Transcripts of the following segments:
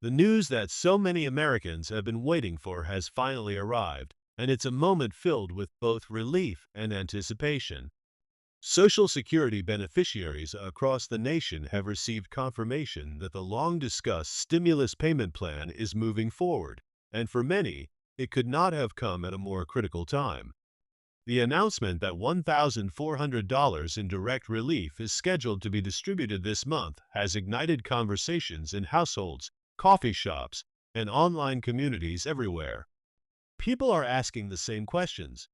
The news that so many Americans have been waiting for has finally arrived, and it's a moment filled with both relief and anticipation. Social Security beneficiaries across the nation have received confirmation that the long-discussed stimulus payment plan is moving forward, and for many, it could not have come at a more critical time. The announcement that $1,400 in direct relief is scheduled to be distributed this month has ignited conversations in households, coffee shops, and online communities everywhere. People are asking the same questions.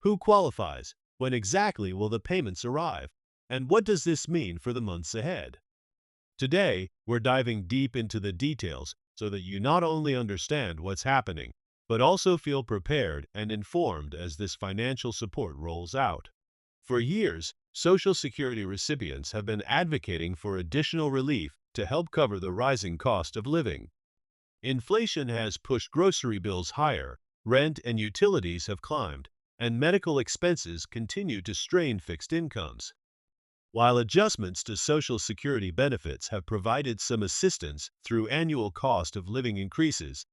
Who qualifies? When exactly will the payments arrive? And what does this mean for the months ahead? Today, we're diving deep into the details so that you not only understand what's happening, but also feel prepared and informed as this financial support rolls out. For years, Social Security recipients have been advocating for additional relief to help cover the rising cost of living. Inflation has pushed grocery bills higher, rent and utilities have climbed, and medical expenses continue to strain fixed incomes. While adjustments to Social Security benefits have provided some assistance through annual cost of living increases,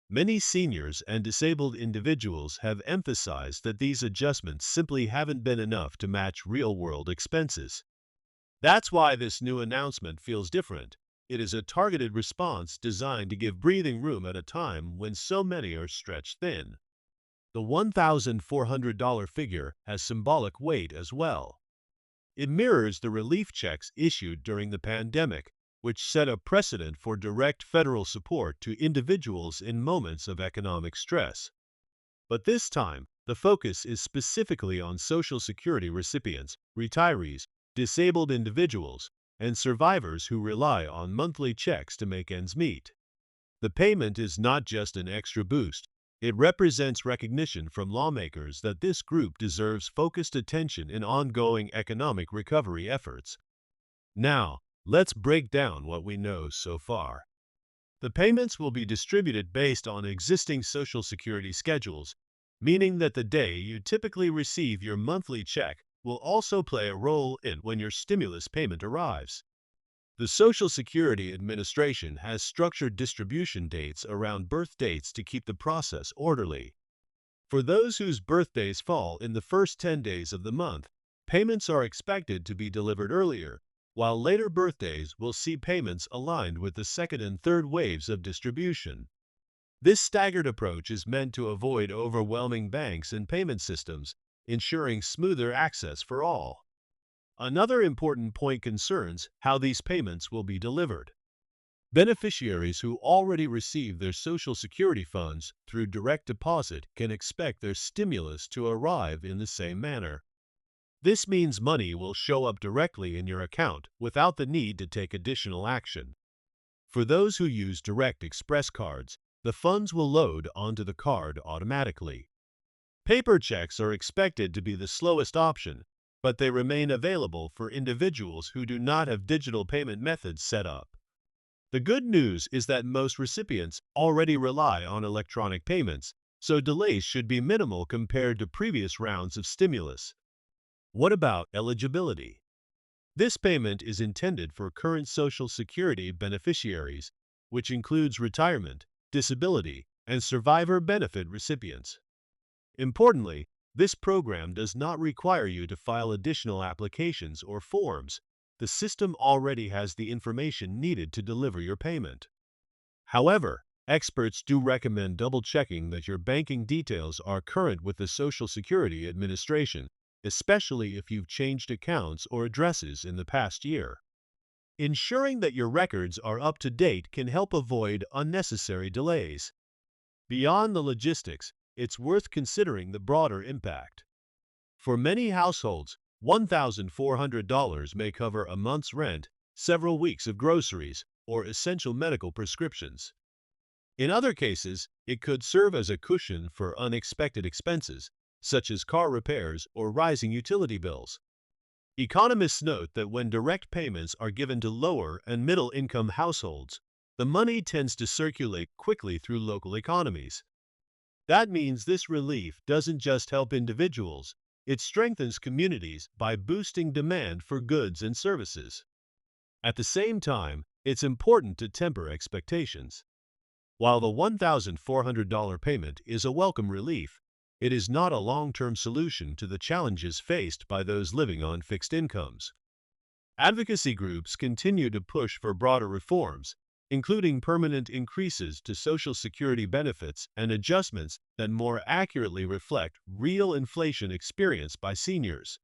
many seniors and disabled individuals have emphasized that these adjustments simply haven't been enough to match real-world expenses. That's why this new announcement feels different. It is a targeted response designed to give breathing room at a time when so many are stretched thin. The $1,400 figure has symbolic weight as well. It mirrors the relief checks issued during the pandemic, which set a precedent for direct federal support to individuals in moments of economic stress. But this time, the focus is specifically on Social Security recipients, retirees, disabled individuals, and survivors who rely on monthly checks to make ends meet. The payment is not just an extra boost. It represents recognition from lawmakers that this group deserves focused attention in ongoing economic recovery efforts. Now, let's break down what we know so far. The payments will be distributed based on existing Social Security schedules, meaning that the day you typically receive your monthly check will also play a role in when your stimulus payment arrives. The Social Security Administration has structured distribution dates around birth dates to keep the process orderly. For those whose birthdays fall in the first 10 days of the month, payments are expected to be delivered earlier, while later birthdays will see payments aligned with the second and third waves of distribution. This staggered approach is meant to avoid overwhelming banks and payment systems, ensuring smoother access for all. Another important point concerns how these payments will be delivered. Beneficiaries who already receive their Social Security funds through direct deposit can expect their stimulus to arrive in the same manner. This means money will show up directly in your account without the need to take additional action. For those who use direct express cards, the funds will load onto the card automatically. Paper checks are expected to be the slowest option, but they remain available for individuals who do not have digital payment methods set up. The good news is that most recipients already rely on electronic payments, so delays should be minimal compared to previous rounds of stimulus. What about eligibility? This payment is intended for current Social Security beneficiaries, which includes retirement, disability, and survivor benefit recipients. Importantly, this program does not require you to file additional applications or forms. The system already has the information needed to deliver your payment. However, experts do recommend double-checking that your banking details are current with the Social Security Administration, especially if you've changed accounts or addresses in the past year. Ensuring that your records are up to date can help avoid unnecessary delays. Beyond the logistics, it's worth considering the broader impact. For many households, $1,400 may cover a month's rent, several weeks of groceries, or essential medical prescriptions. In other cases, it could serve as a cushion for unexpected expenses, such as car repairs or rising utility bills. Economists note that when direct payments are given to lower and middle-income households, the money tends to circulate quickly through local economies. That means this relief doesn't just help individuals, it strengthens communities by boosting demand for goods and services. At the same time, it's important to temper expectations. While the $1,400 payment is a welcome relief, it is not a long-term solution to the challenges faced by those living on fixed incomes. Advocacy groups continue to push for broader reforms, including permanent increases to Social Security benefits and adjustments that more accurately reflect real inflation experienced by seniors.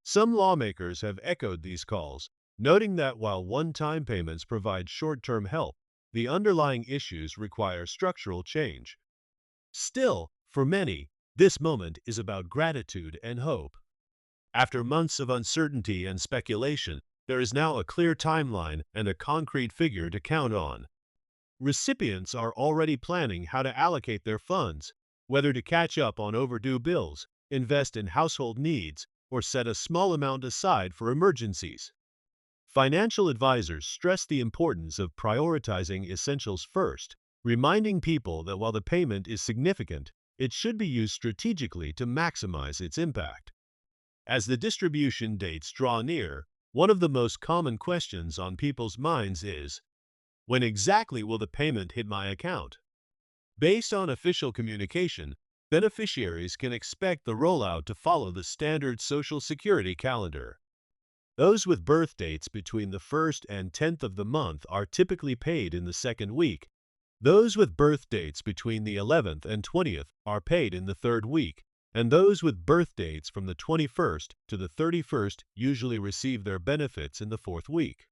Some lawmakers have echoed these calls, noting that while one-time payments provide short-term help, the underlying issues require structural change. Still, for many, this moment is about gratitude and hope. After months of uncertainty and speculation, there is now a clear timeline and a concrete figure to count on. Recipients are already planning how to allocate their funds, whether to catch up on overdue bills, invest in household needs, or set a small amount aside for emergencies. Financial advisors stress the importance of prioritizing essentials first, reminding people that while the payment is significant, it should be used strategically to maximize its impact. As the distribution dates draw near, one of the most common questions on people's minds is, when exactly will the payment hit my account? Based on official communication, beneficiaries can expect the rollout to follow the standard Social Security calendar. Those with birth dates between the 1st and 10th of the month are typically paid in the second week. Those with birth dates between the 11th and 20th are paid in the third week, and those with birth dates from the 21st to the 31st usually receive their benefits in the fourth week.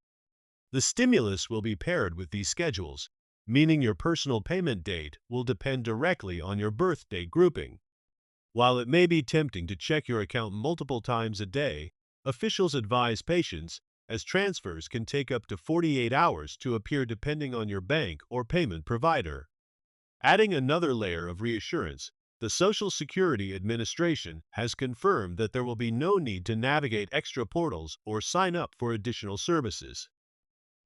The stimulus will be paired with these schedules, meaning your personal payment date will depend directly on your birth date grouping. While it may be tempting to check your account multiple times a day, officials advise patience, as transfers can take up to 48 hours to appear depending on your bank or payment provider. Adding another layer of reassurance, the Social Security Administration has confirmed that there will be no need to navigate extra portals or sign up for additional services.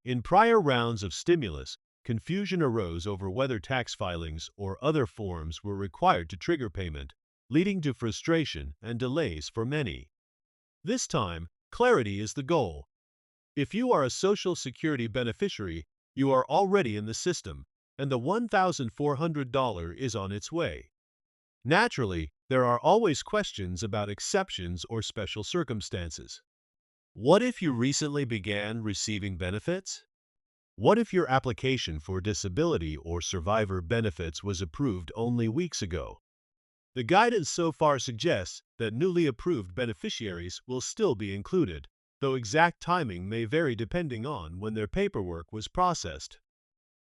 In prior rounds of stimulus, confusion arose over whether tax filings or other forms were required to trigger payment, leading to frustration and delays for many. This time, clarity is the goal. If you are a Social Security beneficiary, you are already in the system, and the $1,400 is on its way. Naturally, there are always questions about exceptions or special circumstances. What if you recently began receiving benefits? What if your application for disability or survivor benefits was approved only weeks ago? The guidance so far suggests that newly approved beneficiaries will still be included, though exact timing may vary depending on when their paperwork was processed.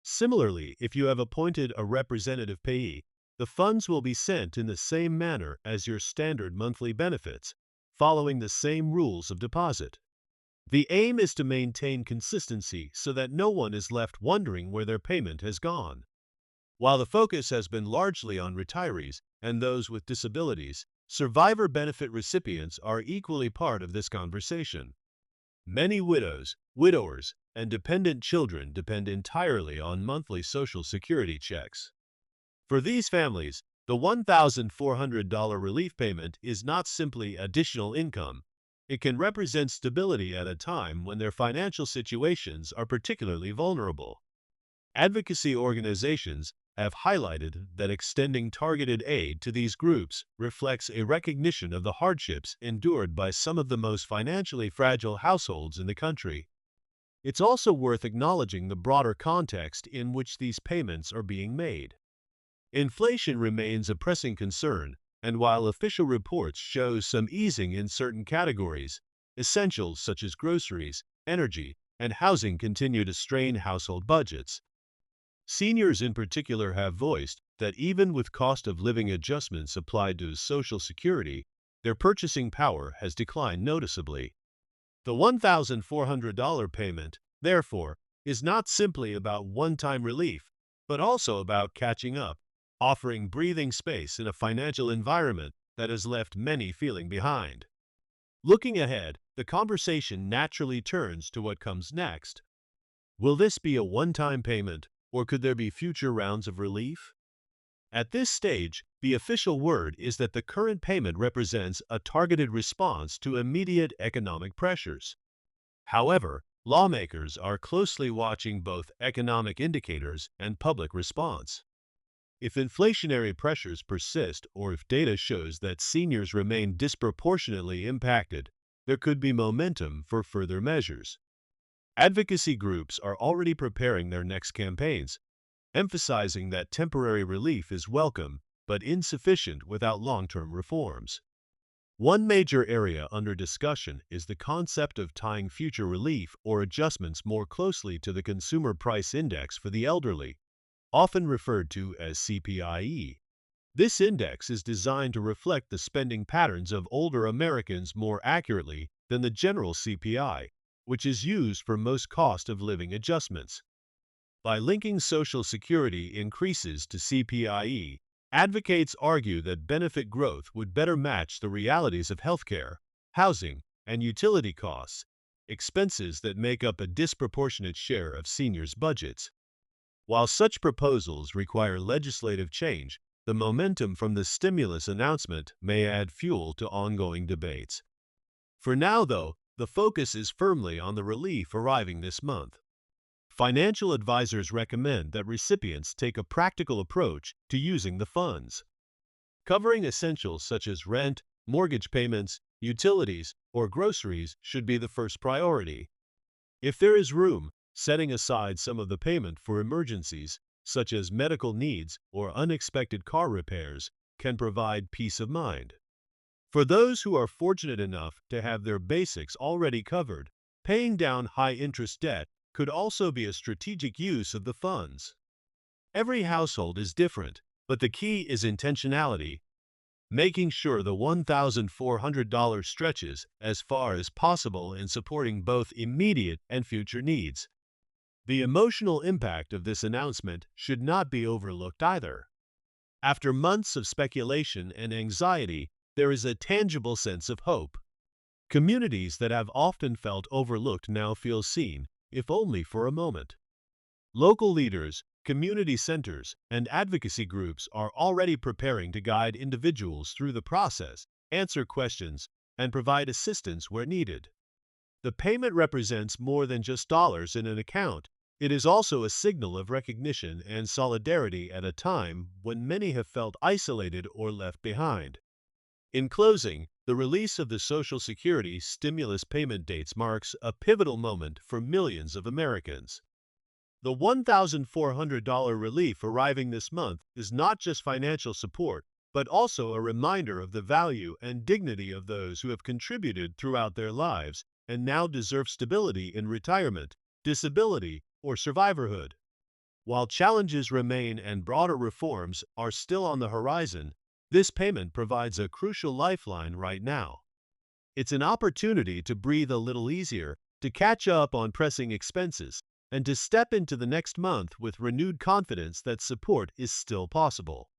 Similarly, if you have appointed a representative payee, the funds will be sent in the same manner as your standard monthly benefits, following the same rules of deposit. The aim is to maintain consistency so that no one is left wondering where their payment has gone. While the focus has been largely on retirees and those with disabilities, survivor benefit recipients are equally part of this conversation. Many widows, widowers, and dependent children depend entirely on monthly Social Security checks. For these families, the $1,400 relief payment is not simply additional income. It can represent stability at a time when their financial situations are particularly vulnerable. Advocacy organizations have highlighted that extending targeted aid to these groups reflects a recognition of the hardships endured by some of the most financially fragile households in the country. It's also worth acknowledging the broader context in which these payments are being made. Inflation remains a pressing concern, and while official reports show some easing in certain categories, essentials such as groceries, energy, and housing continue to strain household budgets. Seniors in particular have voiced that even with cost of living adjustments applied to Social Security, their purchasing power has declined noticeably. The $1,400 payment, therefore, is not simply about one-time relief, but also about catching up, offering breathing space in a financial environment that has left many feeling behind. Looking ahead, the conversation naturally turns to what comes next. Will this be a one-time payment, or could there be future rounds of relief? At this stage, the official word is that the current payment represents a targeted response to immediate economic pressures. However, Lawmakers are closely watching both economic indicators and public response. If inflationary pressures persist or if data shows that seniors remain disproportionately impacted, there could be momentum for further measures. Advocacy groups are already preparing their next campaigns, emphasizing that temporary relief is welcome but insufficient without long-term reforms. One major area under discussion is the concept of tying future relief or adjustments more closely to the Consumer Price Index for the elderly, often referred to as CPIE. This index is designed to reflect the spending patterns of older Americans more accurately than the general CPI, which is used for most cost of living adjustments. By linking Social Security increases to CPIE, advocates argue that benefit growth would better match the realities of healthcare, housing, and utility costs, expenses that make up a disproportionate share of seniors' budgets. While such proposals require legislative change, the momentum from the stimulus announcement may add fuel to ongoing debates. For now, though, the focus is firmly on the relief arriving this month. Financial advisors recommend that recipients take a practical approach to using the funds. Covering essentials such as rent, mortgage payments, utilities, or groceries should be the first priority. If there is room, setting aside some of the payment for emergencies, such as medical needs or unexpected car repairs, can provide peace of mind. For those who are fortunate enough to have their basics already covered, paying down high-interest debt could also be a strategic use of the funds. Every household is different, but the key is intentionality, making sure the $1,400 stretches as far as possible in supporting both immediate and future needs. The emotional impact of this announcement should not be overlooked either. After months of speculation and anxiety, there is a tangible sense of hope. Communities that have often felt overlooked now feel seen, if only for a moment. Local leaders, community centers, and advocacy groups are already preparing to guide individuals through the process, answer questions, and provide assistance where needed. The payment represents more than just dollars in an account. It is also a signal of recognition and solidarity at a time when many have felt isolated or left behind. In closing, the release of the Social Security stimulus payment dates marks a pivotal moment for millions of Americans. The $1,400 relief arriving this month is not just financial support, but also a reminder of the value and dignity of those who have contributed throughout their lives and now deserve stability in retirement, disability, or survivorhood. While challenges remain and broader reforms are still on the horizon, this payment provides a crucial lifeline right now. It's an opportunity to breathe a little easier, to catch up on pressing expenses, and to step into the next month with renewed confidence that support is still possible.